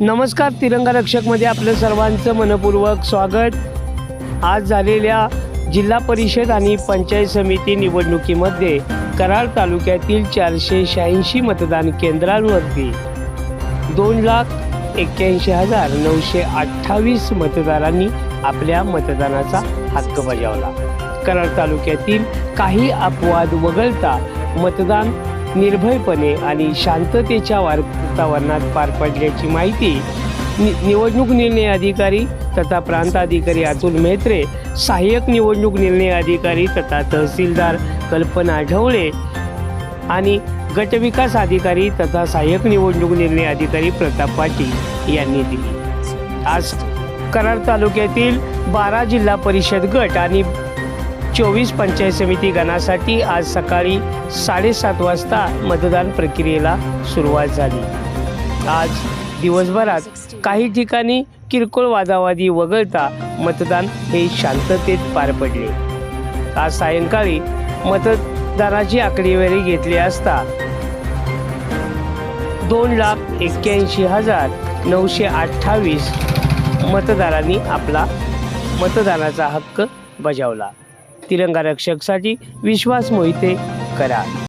नमस्कार, तिरंगा रक्षकमध्ये आपलं सर्वांचं मनपूर्वक स्वागत। आज झालेल्या जिल्हा परिषद आणि पंचायत समिती निवडणुकीमध्ये कराड तालुक्यातील 486 मतदान केंद्रांवरती 2,81,928 मतदारांनी आपल्या मतदानाचा हक्क बजावला। कराड तालुक्यातील काही अपवाद वगळता मतदान निर्भयपणे आणि शांततेच्या वातावरणात पार पडल्याची माहिती निवडणूक निर्णय अधिकारी तथा प्रांत अधिकारी अतुल मेहत्रे, सहाय्यक निवडणूक निर्णय अधिकारी तथा तहसीलदार कल्पना ढवळे आणि गटविकास अधिकारी तथा सहाय्यक निवडणूक निर्णय अधिकारी प्रताप पाटील यांनी दिली। आज कराड तालुक्यातील 12 जिल्हा परिषद गट आणि 24 पंचायत समिती गणासाठी आज सकाळी 7:30 वाजता मतदान प्रक्रियेला सुरुवात झाली। आज दिवसभरात काही ठिकाणी किरकोळ वादावादी वगळता मतदान हे शांततेत पार पडले। आज सायंकाळी मतदानाची आकडेवारी घेतली असता 2,81,928 मतदारांनी आपला मतदानाचा हक्क बजावला। तिरंगा रक्षकसाठी विश्वास मोहिते, कराड।